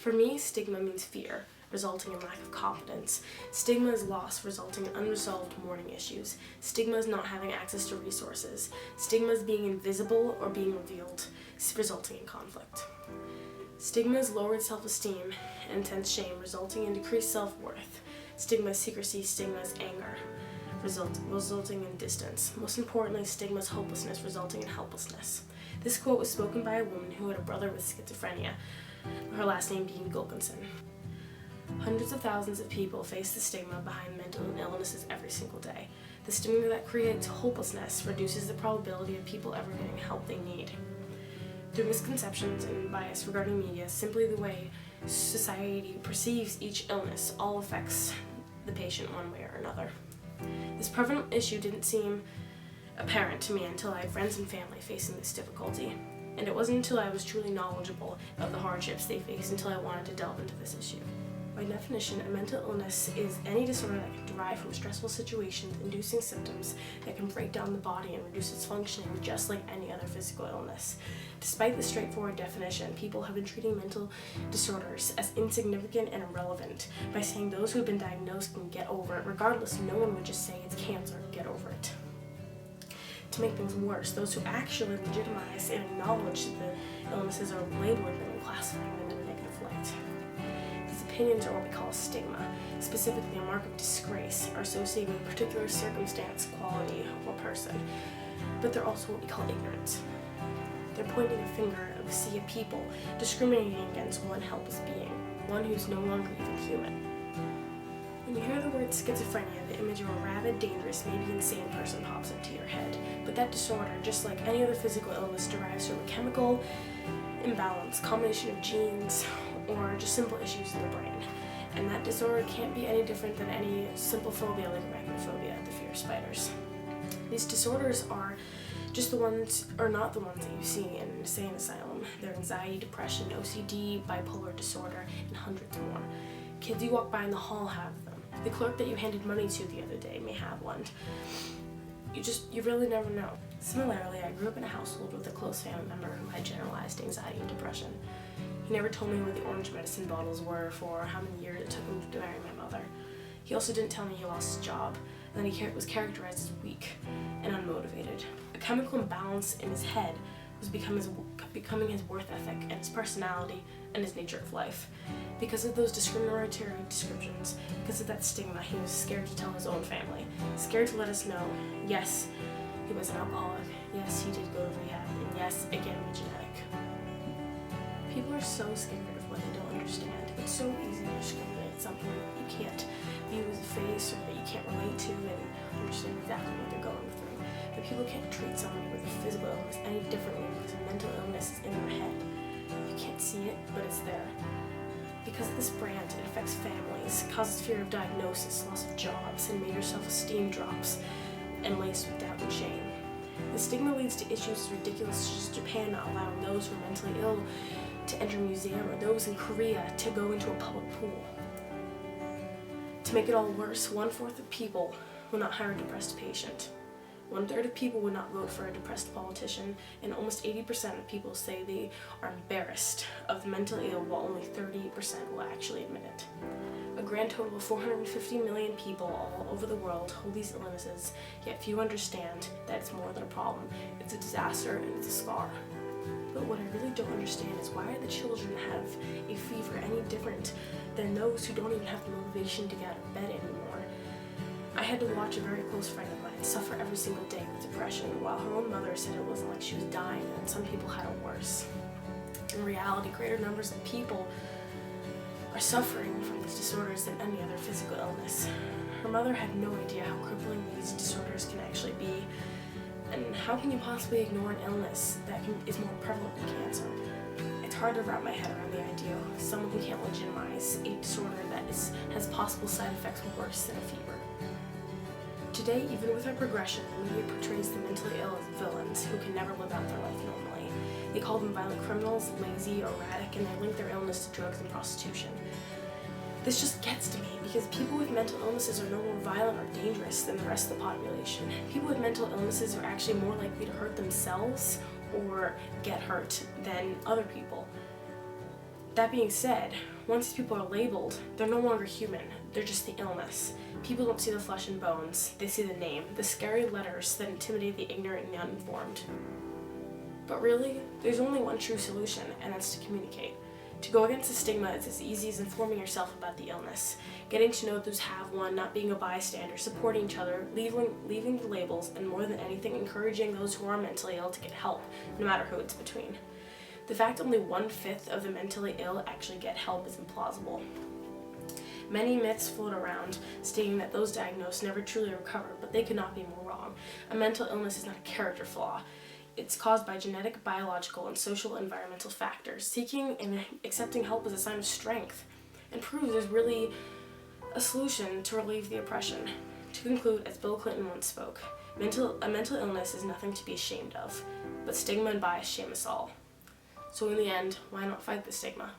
For me, stigma means fear, resulting in lack of confidence. Stigma is loss, resulting in unresolved mourning issues. Stigma is not having access to resources. Stigma is being invisible or being revealed, resulting in conflict. Stigma is lowered self-esteem and intense shame, resulting in decreased self-worth. Stigma is secrecy. Stigma is anger, resulting in distance. Most importantly, stigma is hopelessness, resulting in helplessness. This quote was spoken by a woman who had a brother with schizophrenia, her last name being Wilkinson. Hundreds of thousands of people face the stigma behind mental illnesses every single day. The stigma that creates hopelessness reduces the probability of people ever getting help they need. Through misconceptions and bias regarding media, simply the way society perceives each illness all affects the patient one way or another. This prevalent issue didn't seem apparent to me until I had friends and family facing this difficulty, and it wasn't until I was truly knowledgeable of the hardships they face until I wanted to delve into this issue. By definition, a mental illness is any disorder that can derive from stressful situations inducing symptoms that can break down the body and reduce its functioning just like any other physical illness. Despite the straightforward definition, people have been treating mental disorders as insignificant and irrelevant by saying those who have been diagnosed can get over it. Regardless, no one would just say it's cancer, get over it. To make things worse, those who actually legitimize and acknowledge that the illnesses are labeling them and classifying them in a negative light. These opinions are what we call a stigma, specifically a mark of disgrace, are associated with a particular circumstance, quality, or person, but they're also what we call ignorance. They're pointing a finger at a sea of people, discriminating against one helpless being, one who's no longer even human. When you hear the word schizophrenia, the image of a rabid, dangerous, maybe insane person pops into your head. But that disorder, just like any other physical illness, derives from a chemical imbalance, combination of genes, or just simple issues in the brain. And that disorder can't be any different than any simple phobia like arachnophobia, the fear of spiders. These disorders are just the ones, or not the ones that you see in an insane asylum. They're anxiety, depression, OCD, bipolar disorder, and hundreds more. Kids you walk by in the hall have them. The clerk that you handed money to the other day may have one. You really never know. Similarly, I grew up in a household with a close family member who had generalized anxiety and depression. He never told me where the orange medicine bottles were for how many years it took him to marry my mother. He also didn't tell me he lost his job, and that he was characterized as weak and unmotivated. A chemical imbalance in his head was becoming his worth ethic and his personality and his nature of life. Because of those discriminatory descriptions, because of that stigma, he was scared to tell his own family, scared to let us know, yes, he was an alcoholic, yes, he did go to rehab, and yes, it can be genetic. People are so scared of what they don't understand. It's so easy to discriminate something that you can't view as a face or that you can't relate to and understand exactly what they're going through. But people can't treat somebody with a physical illness any differently because a mental illness is in their head. You can't see it, but it's there. Because of this brand, it affects families, causes fear of diagnosis, loss of jobs, and major self-esteem drops, and laced with doubt and shame. The stigma leads to issues as ridiculous as Japan not allowing those who are mentally ill to enter a museum, or those in Korea to go into a public pool. To make it all worse, 1/4 of people will not hire a depressed patient. 1/3 of people would not vote for a depressed politician, and almost 80% of people say they are embarrassed of the mentally ill, while only 38% will actually admit it. A grand total of 450 million people all over the world hold these illnesses, yet few understand that it's more than a problem. It's a disaster and it's a scar. But what I really don't understand is why the children have a fever any different than those who don't even have the motivation to get out of bed anymore. I had to watch a very close friend of mine suffer every single day with depression, while her own mother said it wasn't like she was dying and some people had it worse. In reality, greater numbers of people are suffering from these disorders than any other physical illness. Her mother had no idea how crippling these disorders can actually be, and how can you possibly ignore an illness that is more prevalent than cancer? It's hard to wrap my head around the idea of someone who can't legitimize a disorder that has possible side effects worse than a fever. Today, even with our progression, the media portrays the mentally ill as villains who can never live out their life normally. They call them violent criminals, lazy, erratic, and they link their illness to drugs and prostitution. This just gets to me because people with mental illnesses are no more violent or dangerous than the rest of the population. People with mental illnesses are actually more likely to hurt themselves or get hurt than other people. That being said, once these people are labeled, they're no longer human. They're just the illness. People don't see the flesh and bones. They see the name, the scary letters that intimidate the ignorant and the uninformed. But really, there's only one true solution, and that's to communicate. To go against the stigma is as easy as informing yourself about the illness, getting to know those who have one, not being a bystander, supporting each other, leaving the labels, and more than anything, encouraging those who are mentally ill to get help, no matter who it's between. The fact only 1/5 of the mentally ill actually get help is implausible. Many myths float around stating that those diagnosed never truly recover, but they could not be more wrong. A mental illness is not a character flaw. It's caused by genetic, biological, and social environmental factors. Seeking and accepting help is a sign of strength and proves there's really a solution to relieve the oppression. To conclude, as Bill Clinton once spoke, a mental illness is nothing to be ashamed of, but stigma and bias shame us all. So in the end, why not fight the stigma?